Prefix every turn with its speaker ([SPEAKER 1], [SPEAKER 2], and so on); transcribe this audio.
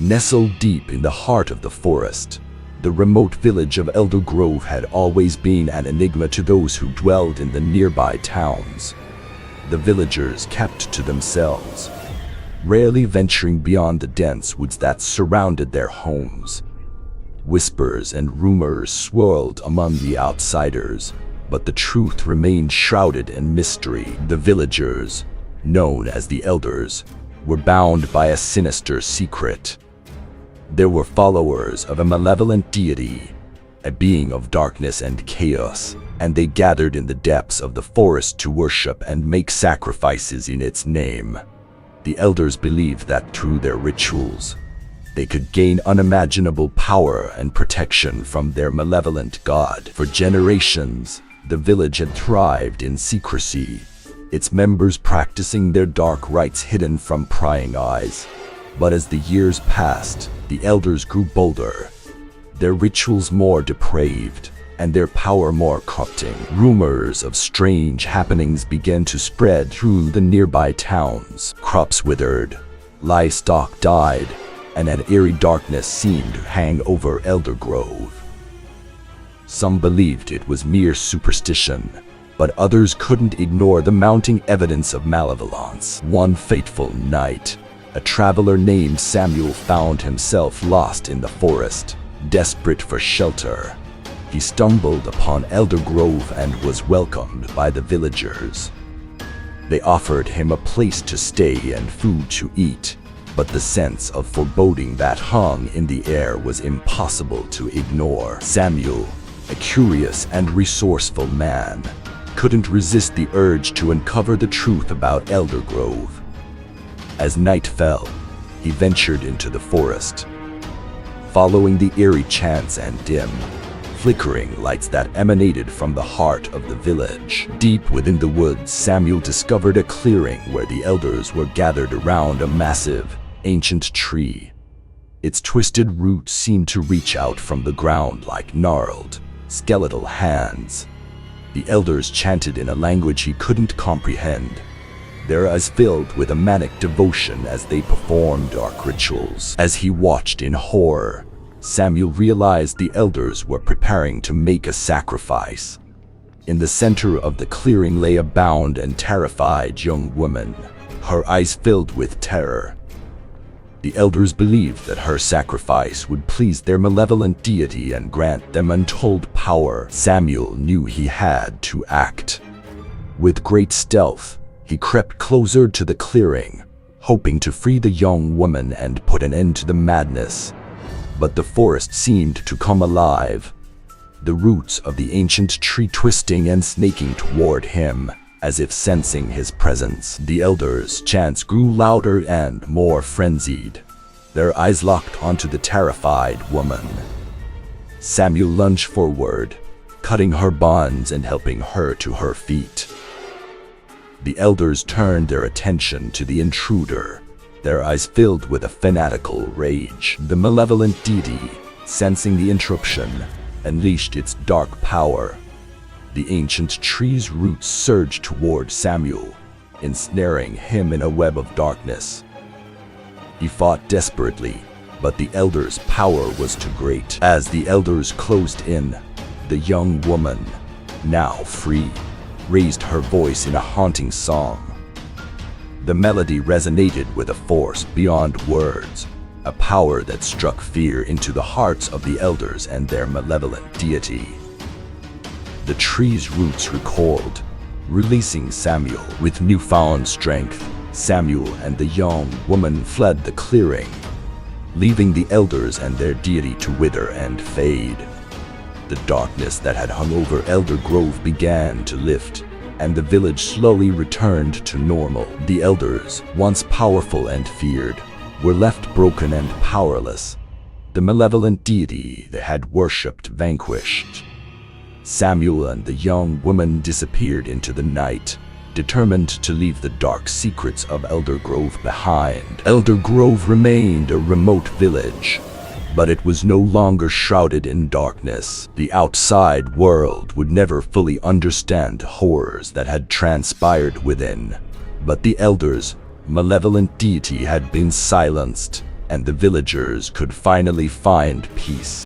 [SPEAKER 1] Nestled deep in the heart of the forest, the remote village of Eldergrove had always been an enigma to those who dwelled in the nearby towns. The villagers kept to themselves, rarely venturing beyond the dense woods that surrounded their homes. Whispers and rumors swirled among the outsiders, but the truth remained shrouded in mystery. The villagers, known as the Elders, were bound by a sinister secret. They were followers of a malevolent deity, a being of darkness and chaos, and they gathered in the depths of the forest to worship and make sacrifices in its name. The Elders believed that through their rituals, they could gain unimaginable power and protection from their malevolent god. For generations, the village had thrived in secrecy, its members practicing their dark rites hidden from prying eyes. But as the years passed, the Elders grew bolder, their rituals more depraved, and their power more corrupting. Rumors of strange happenings began to spread through the nearby towns. Crops withered, livestock died, and an eerie darkness seemed to hang over Eldergrove. Some believed it was mere superstition, but others couldn't ignore the mounting evidence of malevolence. One fateful night, a traveler named Samuel found himself lost in the forest, desperate for shelter. He stumbled upon Eldergrove and was welcomed by the villagers. They offered him a place to stay and food to eat, but the sense of foreboding that hung in the air was impossible to ignore. Samuel, a curious and resourceful man, couldn't resist the urge to uncover the truth about Eldergrove. As night fell, he ventured into the forest, following the eerie chants and dim, flickering lights that emanated from the heart of the village. Deep within the woods, Samuel discovered a clearing where the Elders were gathered around a massive, ancient tree. Its twisted roots seemed to reach out from the ground like gnarled, skeletal hands. The Elders chanted in a language he couldn't comprehend, their eyes filled with a manic devotion as they performed dark rituals. As he watched in horror, Samuel realized the Elders were preparing to make a sacrifice. In the center of the clearing lay a bound and terrified young woman, her eyes filled with terror. The Elders believed that her sacrifice would please their malevolent deity and grant them untold power. Samuel knew he had to act. With great stealth, he crept closer to the clearing, hoping to free the young woman and put an end to the madness. But the forest seemed to come alive, the roots of the ancient tree twisting and snaking toward him, as if sensing his presence. The Elders' chants grew louder and more frenzied, their eyes locked onto the terrified woman. Samuel lunged forward, cutting her bonds and helping her to her feet. The Elders turned their attention to the intruder, their eyes filled with a fanatical rage. The malevolent deity, sensing the interruption, unleashed its dark power. The ancient tree's roots surged toward Samuel, ensnaring him in a web of darkness. He fought desperately, but the Elders' power was too great. As the Elders closed in, the young woman, now free, raised her voice in a haunting song. The melody resonated with a force beyond words, a power that struck fear into the hearts of the Elders and their malevolent deity. The tree's roots recoiled, releasing Samuel. With newfound strength, Samuel and the young woman fled the clearing, leaving the Elders and their deity to wither and fade. The darkness that had hung over Eldergrove began to lift, and the village slowly returned to normal. The Elders, once powerful and feared, were left broken and powerless, the malevolent deity they had worshipped vanquished. Samuel and the young woman disappeared into the night, determined to leave the dark secrets of Eldergrove behind. Eldergrove remained a remote village, but it was no longer shrouded in darkness. The outside world would never fully understand horrors that had transpired within, but the Elders' malevolent deity had been silenced, and the villagers could finally find peace.